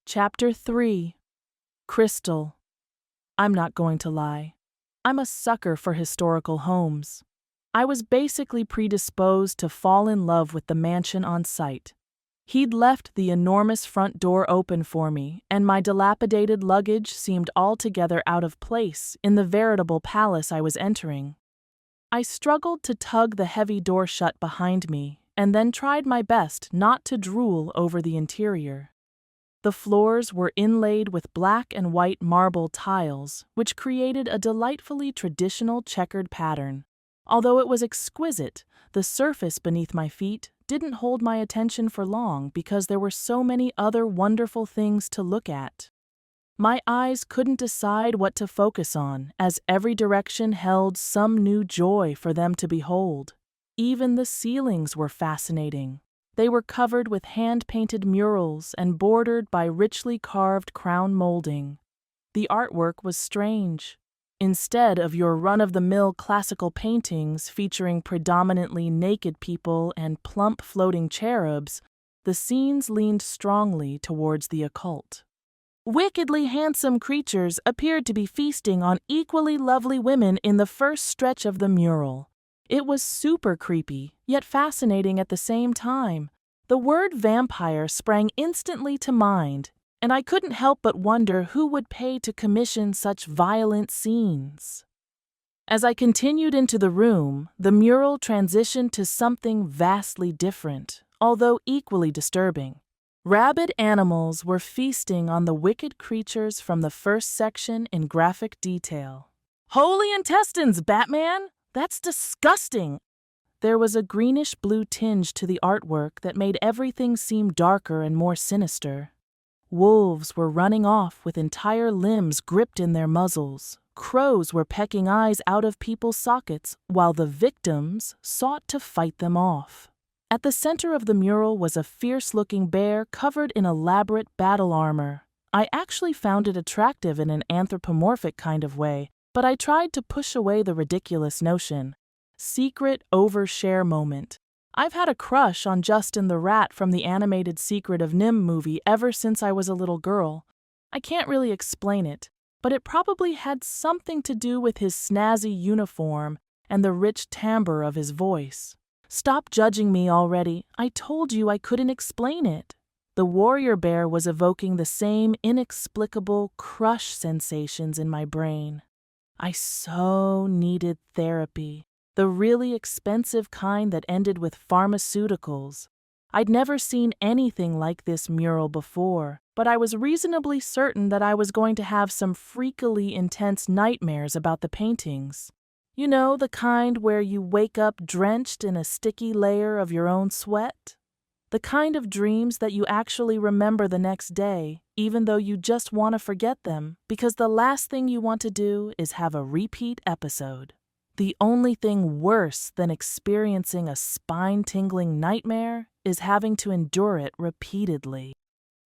Chapter 3. Crystal. I'm not going to lie. I'm a sucker for historical homes. I was basically predisposed to fall in love with the mansion on site. He'd left the enormous front door open for me, and my dilapidated luggage seemed altogether out of place in the veritable palace I was entering. I struggled to tug the heavy door shut behind me, and then tried my best not to drool over the interior. The floors were inlaid with black and white marble tiles, which created a delightfully traditional checkered pattern. Although it was exquisite, the surface beneath my feet didn't hold my attention for long because there were so many other wonderful things to look at. My eyes couldn't decide what to focus on, as every direction held some new joy for them to behold. Even the ceilings were fascinating. They were covered with hand-painted murals and bordered by richly carved crown molding. The artwork was strange. Instead of your run-of-the-mill classical paintings featuring predominantly naked people and plump floating cherubs, the scenes leaned strongly towards the occult. Wickedly handsome creatures appeared to be feasting on equally lovely women in the first stretch of the mural. It was super creepy, yet fascinating at the same time. The word vampire sprang instantly to mind, and I couldn't help but wonder who would pay to commission such violent scenes. As I continued into the room, the mural transitioned to something vastly different, although equally disturbing. Rabid animals were feasting on the wicked creatures from the first section in graphic detail. Holy intestines, Batman! That's disgusting! There was a greenish-blue tinge to the artwork that made everything seem darker and more sinister. Wolves were running off with entire limbs gripped in their muzzles. Crows were pecking eyes out of people's sockets, while the victims sought to fight them off. At the center of the mural was a fierce-looking bear covered in elaborate battle armor. I actually found it attractive in an anthropomorphic kind of way, but I tried to push away the ridiculous notion. Secret overshare moment. I've had a crush on Justin the Rat from the animated Secret of NIMH movie ever since I was a little girl. I can't really explain it, but it probably had something to do with his snazzy uniform and the rich timbre of his voice. Stop judging me already. I told you I couldn't explain it. The warrior bear was evoking the same inexplicable crush sensations in my brain. I so needed therapy. The really expensive kind that ended with pharmaceuticals. I'd never seen anything like this mural before, but I was reasonably certain that I was going to have some freakily intense nightmares about the paintings. You know, the kind where you wake up drenched in a sticky layer of your own sweat? The kind of dreams that you actually remember the next day, even though you just want to forget them, because the last thing you want to do is have a repeat episode. The only thing worse than experiencing a spine-tingling nightmare is having to endure it repeatedly.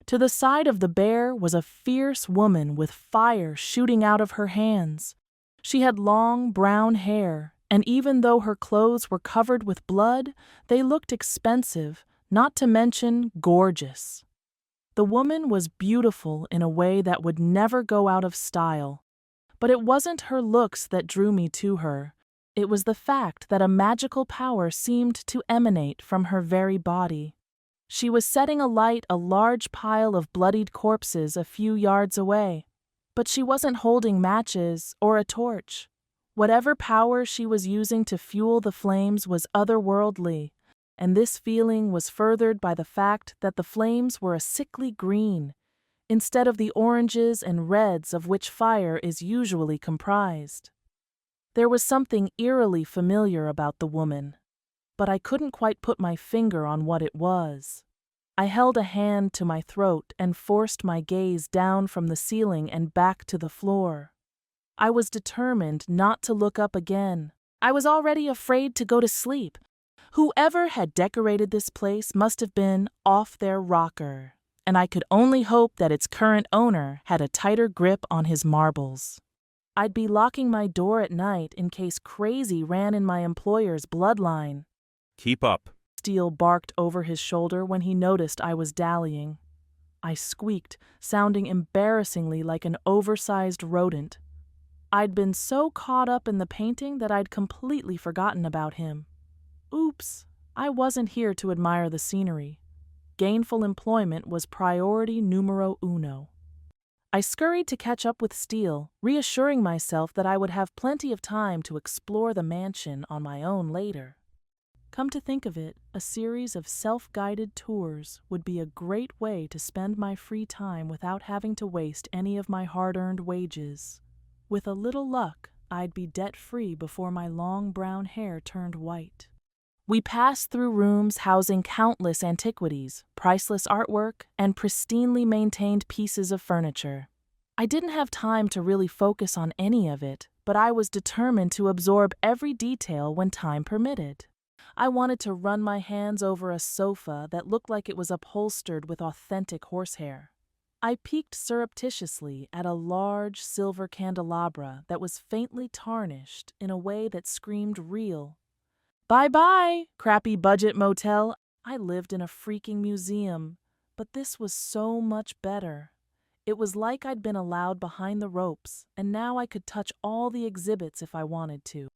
To the side of the bear was a fierce woman with fire shooting out of her hands. She had long brown hair, and even though her clothes were covered with blood, they looked expensive, not to mention gorgeous. The woman was beautiful in a way that would never go out of style, but it wasn't her looks that drew me to her. It was the fact that a magical power seemed to emanate from her very body. She was setting alight a large pile of bloodied corpses a few yards away, but she wasn't holding matches or a torch. Whatever power she was using to fuel the flames was otherworldly, and this feeling was furthered by the fact that the flames were a sickly green, instead of the oranges and reds of which fire is usually comprised. There was something eerily familiar about the woman, but I couldn't quite put my finger on what it was. I held a hand to my throat and forced my gaze down from the ceiling and back to the floor. I was determined not to look up again. I was already afraid to go to sleep. Whoever had decorated this place must have been off their rocker, and I could only hope that its current owner had a tighter grip on his marbles. I'd be locking my door at night in case Crazy ran in my employer's bloodline. Keep up. Steele barked over his shoulder when he noticed I was dallying. I squeaked, sounding embarrassingly like an oversized rodent. I'd been so caught up in the painting that I'd completely forgotten about him. Oops, I wasn't here to admire the scenery. Gainful employment was priority numero uno. I scurried to catch up with Steele, reassuring myself that I would have plenty of time to explore the mansion on my own later. Come to think of it, a series of self-guided tours would be a great way to spend my free time without having to waste any of my hard-earned wages. With a little luck, I'd be debt-free before my long brown hair turned white. We passed through rooms housing countless antiquities, priceless artwork, and pristinely maintained pieces of furniture. I didn't have time to really focus on any of it, but I was determined to absorb every detail when time permitted. I wanted to run my hands over a sofa that looked like it was upholstered with authentic horsehair. I peeked surreptitiously at a large silver candelabra that was faintly tarnished in a way that screamed real. Bye-bye, crappy budget motel. I lived in a freaking museum, but this was so much better. It was like I'd been allowed behind the ropes, and now I could touch all the exhibits if I wanted to.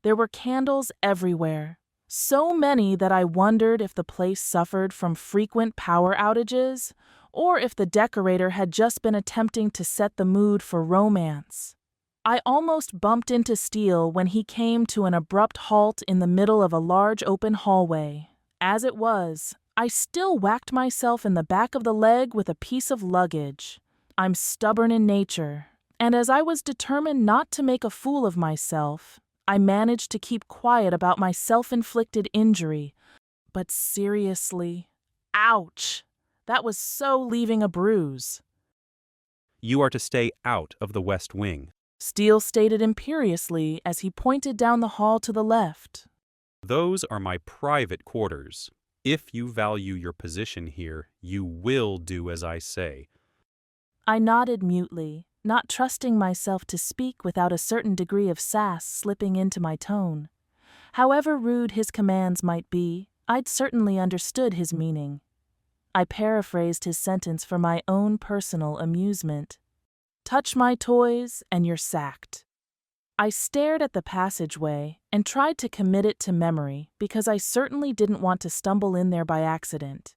There were candles everywhere. So many that I wondered if the place suffered from frequent power outages, or if the decorator had just been attempting to set the mood for romance. I almost bumped into Steele when he came to an abrupt halt in the middle of a large open hallway. As it was, I still whacked myself in the back of the leg with a piece of luggage. I'm stubborn in nature, and as I was determined not to make a fool of myself, I managed to keep quiet about my self-inflicted injury. But seriously, ouch! That was so leaving a bruise. You are to stay out of the West Wing, Steele stated imperiously as he pointed down the hall to the left. Those are my private quarters. If you value your position here, you will do as I say. I nodded mutely, not trusting myself to speak without a certain degree of sass slipping into my tone. However rude his commands might be, I'd certainly understood his meaning. I paraphrased his sentence for my own personal amusement. Touch my toys, and you're sacked. I stared at the passageway and tried to commit it to memory because I certainly didn't want to stumble in there by accident.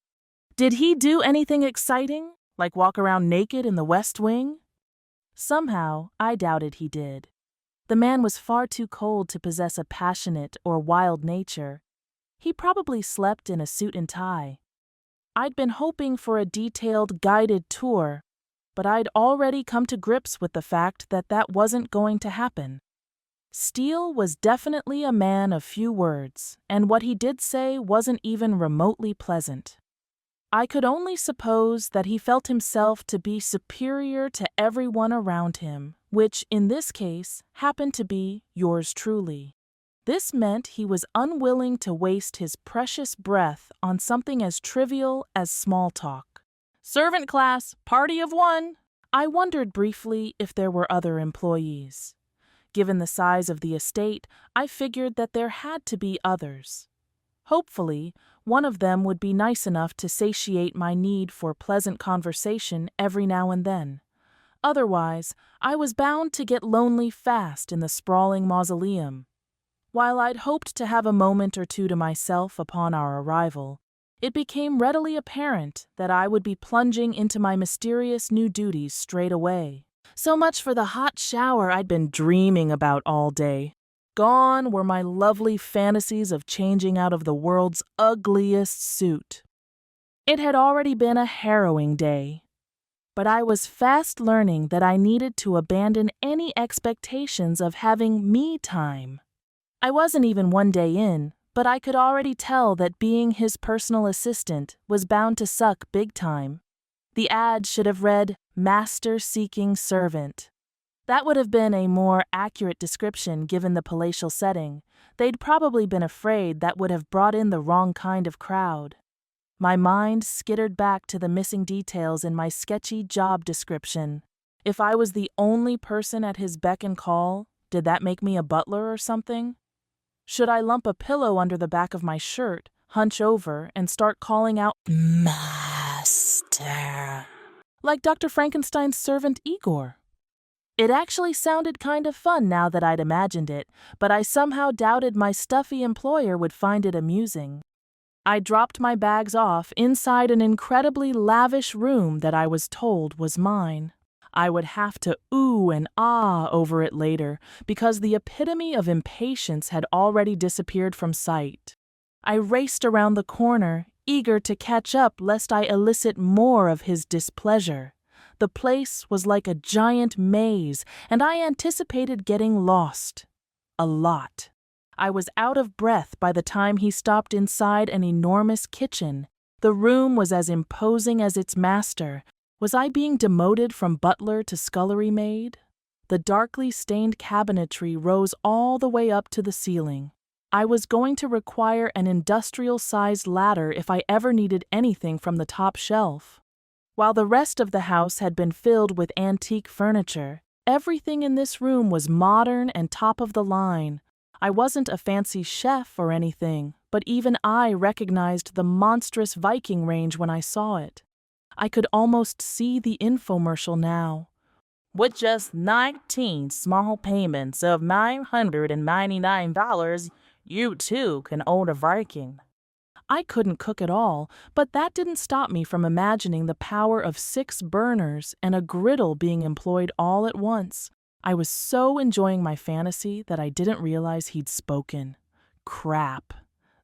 Did he do anything exciting, like walk around naked in the West Wing? Somehow, I doubted he did. The man was far too cold to possess a passionate or wild nature. He probably slept in a suit and tie. I'd been hoping for a detailed, guided tour, but I'd already come to grips with the fact that that wasn't going to happen. Steele was definitely a man of few words, and what he did say wasn't even remotely pleasant. I could only suppose that he felt himself to be superior to everyone around him, which, in this case, happened to be yours truly. This meant he was unwilling to waste his precious breath on something as trivial as small talk. Servant class, party of one! I wondered briefly if there were other employees. Given the size of the estate, I figured that there had to be others. Hopefully, one of them would be nice enough to satiate my need for pleasant conversation every now and then. Otherwise, I was bound to get lonely fast in the sprawling mausoleum. While I'd hoped to have a moment or two to myself upon our arrival, it became readily apparent that I would be plunging into my mysterious new duties straight away. So much for the hot shower I'd been dreaming about all day. Gone were my lovely fantasies of changing out of the world's ugliest suit. It had already been a harrowing day, but I was fast learning that I needed to abandon any expectations of having me time. I wasn't even one day in, but I could already tell that being his personal assistant was bound to suck big time. The ad should have read, "Master-seeking servant." That would have been a more accurate description given the palatial setting. They'd probably been afraid that would have brought in the wrong kind of crowd. My mind skittered back to the missing details in my sketchy job description. If I was the only person at his beck and call, did that make me a butler or something? Should I lump a pillow under the back of my shirt, hunch over, and start calling out, "Master"? Doctor. Like Dr. Frankenstein's servant Igor. It actually sounded kind of fun now that I'd imagined it, but I somehow doubted my stuffy employer would find it amusing. I dropped my bags off inside an incredibly lavish room that I was told was mine. I would have to ooh and ah over it later because the epitome of impatience had already disappeared from sight. I raced around the corner, eager to catch up lest I elicit more of his displeasure. The place was like a giant maze, and I anticipated getting lost. A lot. I was out of breath by the time he stopped inside an enormous kitchen. The room was as imposing as its master. Was I being demoted from butler to scullery maid? The darkly stained cabinetry rose all the way up to the ceiling. I was going to require an industrial-sized ladder if I ever needed anything from the top shelf. While the rest of the house had been filled with antique furniture, everything in this room was modern and top of the line. I wasn't a fancy chef or anything, but even I recognized the monstrous Viking range when I saw it. I could almost see the infomercial now. With just 19 small payments of $999, you too can own a Viking. I couldn't cook at all, but that didn't stop me from imagining the power of 6 burners and a griddle being employed all at once. I was so enjoying my fantasy that I didn't realize he'd spoken. Crap.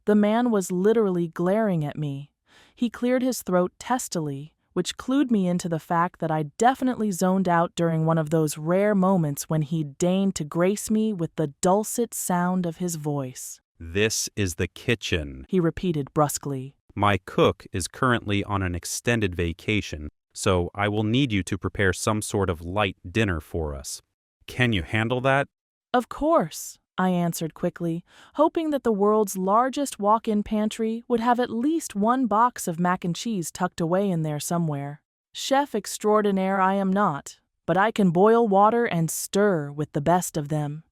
The man was literally glaring at me. He cleared his throat testily, which clued me into the fact that I definitely zoned out during one of those rare moments when he deigned to grace me with the dulcet sound of his voice. This is the kitchen, he repeated brusquely. My cook is currently on an extended vacation, so I will need you to prepare some sort of light dinner for us. Can you handle that? Of course, I answered quickly, hoping that the world's largest walk-in pantry would have at least one box of mac and cheese tucked away in there somewhere. Chef extraordinaire I am not, but I can boil water and stir with the best of them.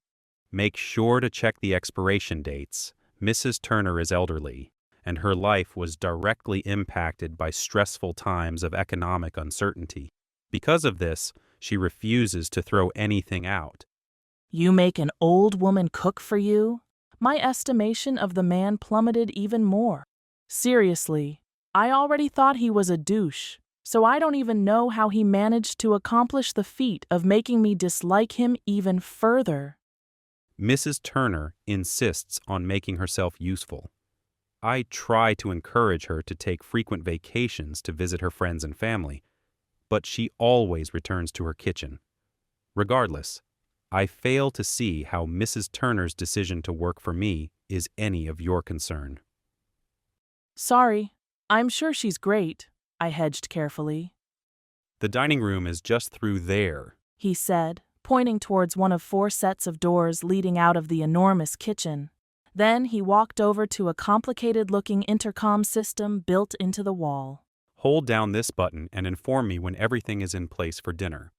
Make sure to check the expiration dates. Mrs. Turner is elderly, and her life was directly impacted by stressful times of economic uncertainty. Because of this, she refuses to throw anything out. You make an old woman cook for you? My estimation of the man plummeted even more. Seriously, I already thought he was a douche, so I don't even know how he managed to accomplish the feat of making me dislike him even further. Mrs. Turner insists on making herself useful. I try to encourage her to take frequent vacations to visit her friends and family, but she always returns to her kitchen. Regardless, I fail to see how Mrs. Turner's decision to work for me is any of your concern. Sorry, I'm sure she's great, I hedged carefully. The dining room is just through there, he said, pointing towards one of 4 sets of doors leading out of the enormous kitchen. Then he walked over to a complicated-looking intercom system built into the wall. Hold down this button and inform me when everything is in place for dinner.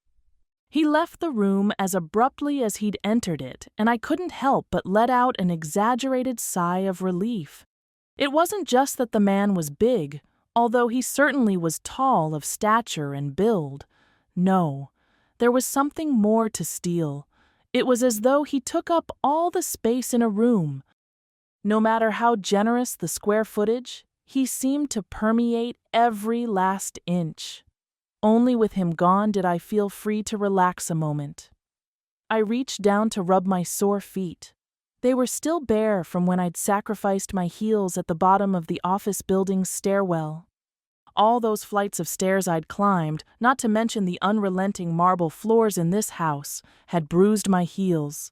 He left the room as abruptly as he'd entered it, and I couldn't help but let out an exaggerated sigh of relief. It wasn't just that the man was big, although he certainly was tall of stature and build. No, there was something more to steal. It was as though he took up all the space in a room. No matter how generous the square footage, he seemed to permeate every last inch. Only with him gone did I feel free to relax a moment. I reached down to rub my sore feet. They were still bare from when I'd sacrificed my heels at the bottom of the office building's stairwell. All those flights of stairs I'd climbed, not to mention the unrelenting marble floors in this house, had bruised my heels.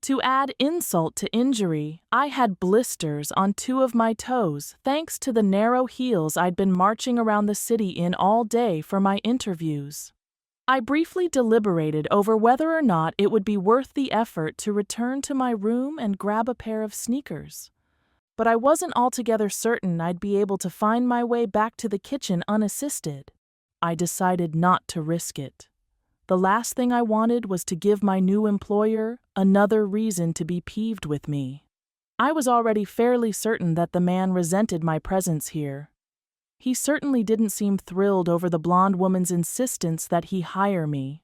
To add insult to injury, I had blisters on 2 of my toes thanks to the narrow heels I'd been marching around the city in all day for my interviews. I briefly deliberated over whether or not it would be worth the effort to return to my room and grab a pair of sneakers. But I wasn't altogether certain I'd be able to find my way back to the kitchen unassisted. I decided not to risk it. The last thing I wanted was to give my new employer another reason to be peeved with me. I was already fairly certain that the man resented my presence here. He certainly didn't seem thrilled over the blonde woman's insistence that he hire me.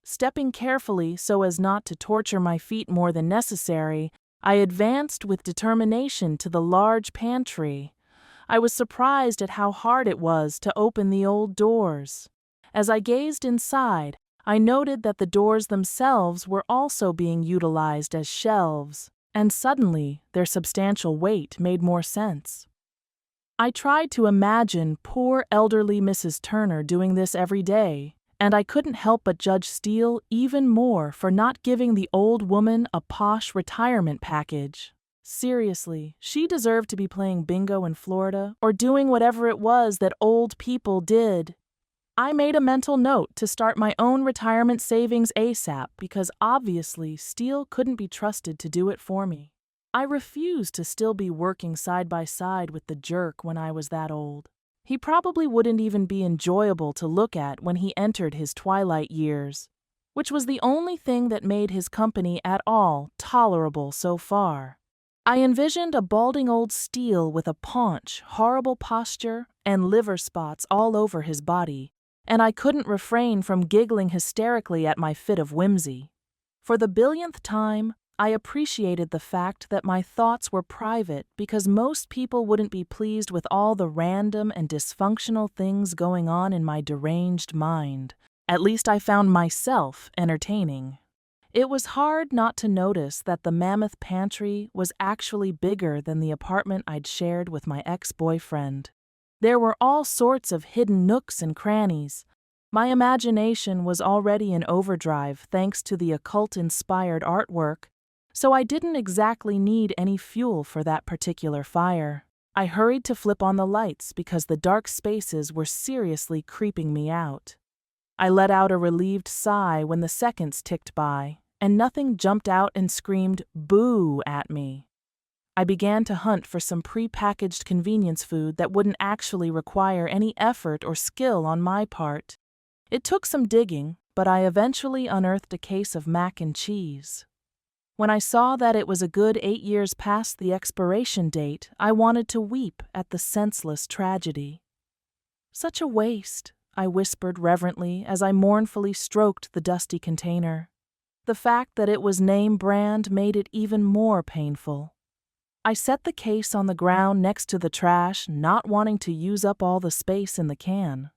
Stepping carefully so as not to torture my feet more than necessary, I advanced with determination to the large pantry. I was surprised at how hard it was to open the old doors. As I gazed inside, I noted that the doors themselves were also being utilized as shelves, and suddenly their substantial weight made more sense. I tried to imagine poor elderly Mrs. Turner doing this every day, and I couldn't help but judge Steele even more for not giving the old woman a posh retirement package. Seriously, she deserved to be playing bingo in Florida or doing whatever it was that old people did. I made a mental note to start my own retirement savings ASAP because obviously Steele couldn't be trusted to do it for me. I refused to still be working side by side with the jerk when I was that old. He probably wouldn't even be enjoyable to look at when he entered his twilight years, which was the only thing that made his company at all tolerable so far. I envisioned a balding old Steele with a paunch, horrible posture, and liver spots all over his body, and I couldn't refrain from giggling hysterically at my fit of whimsy. For the billionth time, I appreciated the fact that my thoughts were private because most people wouldn't be pleased with all the random and dysfunctional things going on in my deranged mind. At least I found myself entertaining. It was hard not to notice that the mammoth pantry was actually bigger than the apartment I'd shared with my ex-boyfriend. There were all sorts of hidden nooks and crannies. My imagination was already in overdrive thanks to the occult-inspired artwork, so I didn't exactly need any fuel for that particular fire. I hurried to flip on the lights because the dark spaces were seriously creeping me out. I let out a relieved sigh when the seconds ticked by, and nothing jumped out and screamed "boo" at me. I began to hunt for some pre-packaged convenience food that wouldn't actually require any effort or skill on my part. It took some digging, but I eventually unearthed a case of mac and cheese. When I saw that it was a good 8 years past the expiration date, I wanted to weep at the senseless tragedy. "Such a waste," I whispered reverently as I mournfully stroked the dusty container. The fact that it was name brand made it even more painful. I set the case on the ground next to the trash, not wanting to use up all the space in the can.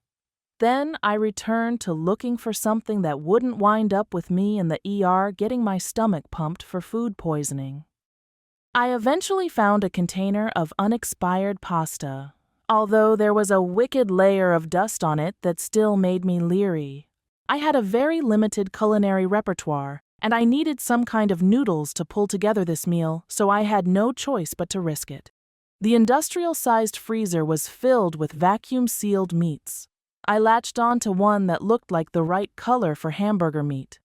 Then I returned to looking for something that wouldn't wind up with me in the ER getting my stomach pumped for food poisoning. I eventually found a container of unexpired pasta, although there was a wicked layer of dust on it that still made me leery. I had a very limited culinary repertoire, and I needed some kind of noodles to pull together this meal, so I had no choice but to risk it. The industrial-sized freezer was filled with vacuum-sealed meats. I latched on to one that looked like the right color for hamburger meat.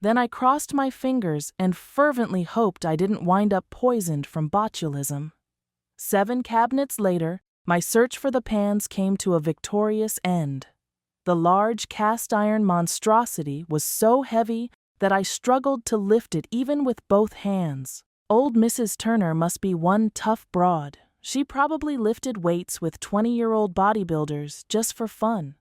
Then I crossed my fingers and fervently hoped I didn't wind up poisoned from botulism. 7 cabinets later, my search for the pans came to a victorious end. The large cast-iron monstrosity was so heavy that I struggled to lift it even with both hands. Old Mrs. Turner must be one tough broad. She probably lifted weights with 20-year-old bodybuilders just for fun.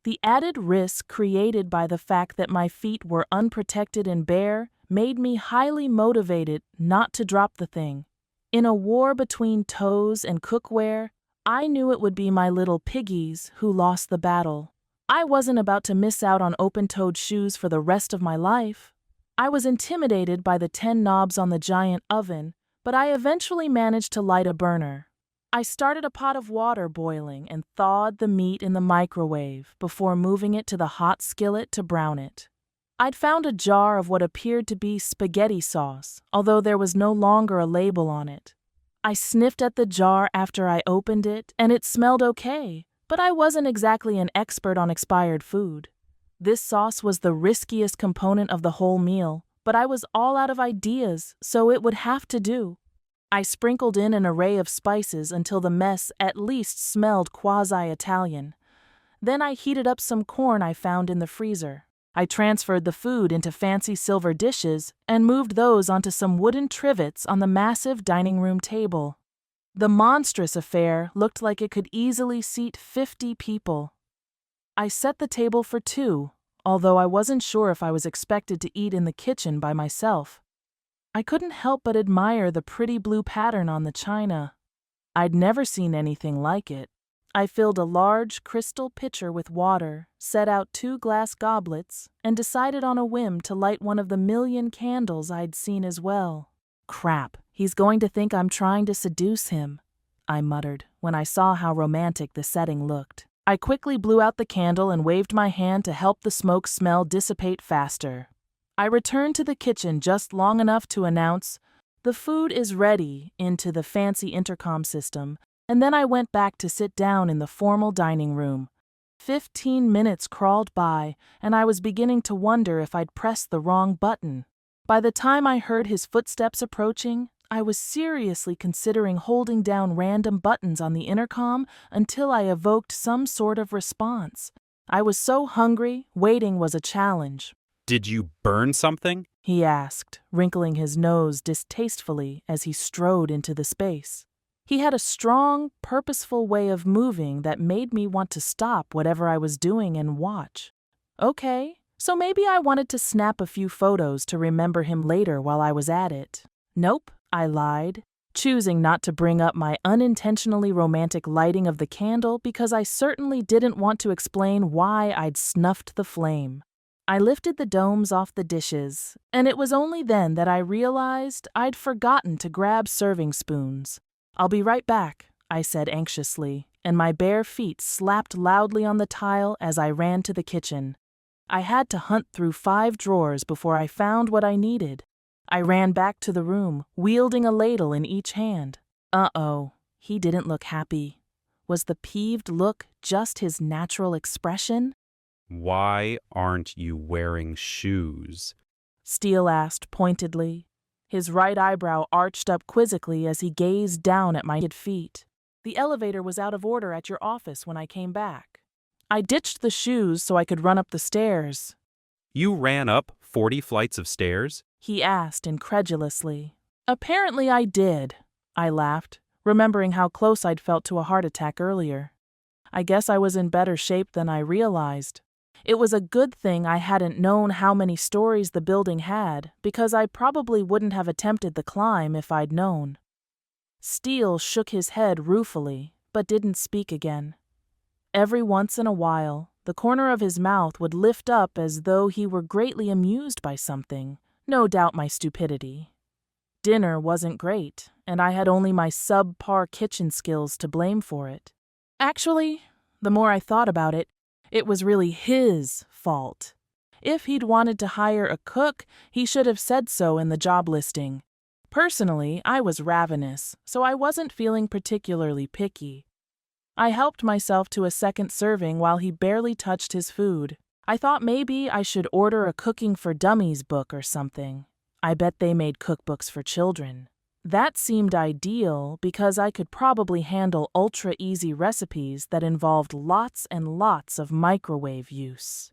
The added risk created by the fact that my feet were unprotected and bare made me highly motivated not to drop the thing. In a war between toes and cookware, I knew it would be my little piggies who lost the battle. I wasn't about to miss out on open-toed shoes for the rest of my life. I was intimidated by the 10 knobs on the giant oven, but I eventually managed to light a burner. I started a pot of water boiling and thawed the meat in the microwave before moving it to the hot skillet to brown it. I'd found a jar of what appeared to be spaghetti sauce, although there was no longer a label on it. I sniffed at the jar after I opened it, and it smelled okay, but I wasn't exactly an expert on expired food. This sauce was the riskiest component of the whole meal, but I was all out of ideas, so it would have to do. I sprinkled in an array of spices until the mess at least smelled quasi-Italian. Then I heated up some corn I found in the freezer. I transferred the food into fancy silver dishes and moved those onto some wooden trivets on the massive dining room table. The monstrous affair looked like it could easily seat 50 people. I set the table for 2, although I wasn't sure if I was expected to eat in the kitchen by myself. I couldn't help but admire the pretty blue pattern on the china. I'd never seen anything like it. I filled a large crystal pitcher with water, set out 2 glass goblets, and decided on a whim to light one of the million candles I'd seen as well. Crap, he's going to think I'm trying to seduce him, I muttered when I saw how romantic the setting looked. I quickly blew out the candle and waved my hand to help the smoke smell dissipate faster. I returned to the kitchen just long enough to announce, "The food is ready," into the fancy intercom system, and then I went back to sit down in the formal dining room. 15 minutes crawled by, and I was beginning to wonder if I'd pressed the wrong button. By the time I heard his footsteps approaching, I was seriously considering holding down random buttons on the intercom until I evoked some sort of response. I was so hungry, waiting was a challenge. "Did you burn something?" he asked, wrinkling his nose distastefully as he strode into the space. He had a strong, purposeful way of moving that made me want to stop whatever I was doing and watch. Okay, so maybe I wanted to snap a few photos to remember him later while I was at it. Nope, I lied, choosing not to bring up my unintentionally romantic lighting of the candle because I certainly didn't want to explain why I'd snuffed the flame. I lifted the domes off the dishes, and it was only then that I realized I'd forgotten to grab serving spoons. "I'll be right back," I said anxiously, and my bare feet slapped loudly on the tile as I ran to the kitchen. I had to hunt through 5 drawers before I found what I needed. I ran back to the room, wielding a ladle in each hand. Uh-oh, he didn't look happy. Was the peeved look just his natural expression? "Why aren't you wearing shoes?" Steele asked pointedly. His right eyebrow arched up quizzically as he gazed down at my feet. "The elevator was out of order at your office when I came back. I ditched the shoes so I could run up the stairs." "You ran up 40 flights of stairs?" he asked incredulously. "Apparently I did," I laughed, remembering how close I'd felt to a heart attack earlier. I guess I was in better shape than I realized. It was a good thing I hadn't known how many stories the building had, because I probably wouldn't have attempted the climb if I'd known. Steele shook his head ruefully, but didn't speak again. Every once in a while, the corner of his mouth would lift up as though he were greatly amused by something, no doubt my stupidity. Dinner wasn't great, and I had only my subpar kitchen skills to blame for it. Actually, the more I thought about it, it was really his fault. If he'd wanted to hire a cook, he should have said so in the job listing. Personally, I was ravenous, so I wasn't feeling particularly picky. I helped myself to a second serving while he barely touched his food. I thought maybe I should order a Cooking for Dummies book or something. I bet they made cookbooks for children. That seemed ideal because I could probably handle ultra-easy recipes that involved lots and lots of microwave use.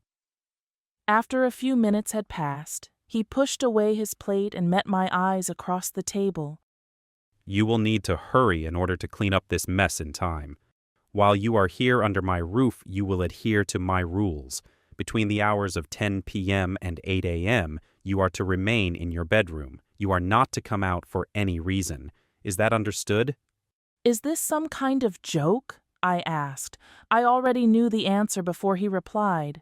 After a few minutes had passed, he pushed away his plate and met my eyes across the table. "You will need to hurry in order to clean up this mess in time. While you are here under my roof, you will adhere to my rules. Between the hours of 10 p.m. and 8 a.m., you are to remain in your bedroom. You are not to come out for any reason. Is that understood?" "Is this some kind of joke?" I asked. I already knew the answer before he replied.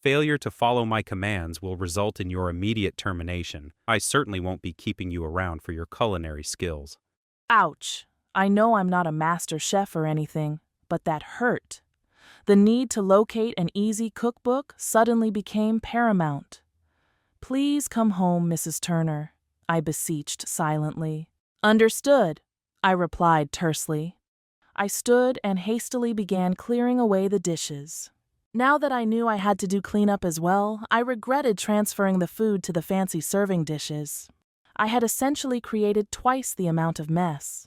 "Failure to follow my commands will result in your immediate termination. I certainly won't be keeping you around for your culinary skills." Ouch. I know I'm not a master chef or anything, but that hurt. The need to locate an easy cookbook suddenly became paramount. "Please come home, Mrs. Turner," I beseeched silently. "Understood," I replied tersely. I stood and hastily began clearing away the dishes. Now that I knew I had to do cleanup as well, I regretted transferring the food to the fancy serving dishes. I had essentially created twice the amount of mess.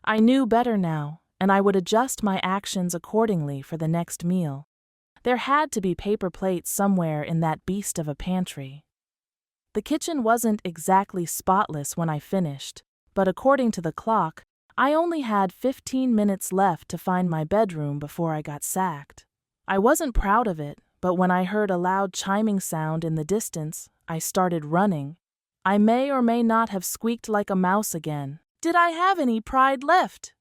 I knew better now, and I would adjust my actions accordingly for the next meal. There had to be paper plates somewhere in that beast of a pantry. The kitchen wasn't exactly spotless when I finished, but according to the clock, I only had 15 minutes left to find my bedroom before I got sacked. I wasn't proud of it, but when I heard a loud chiming sound in the distance, I started running. I may or may not have squeaked like a mouse again. Did I have any pride left?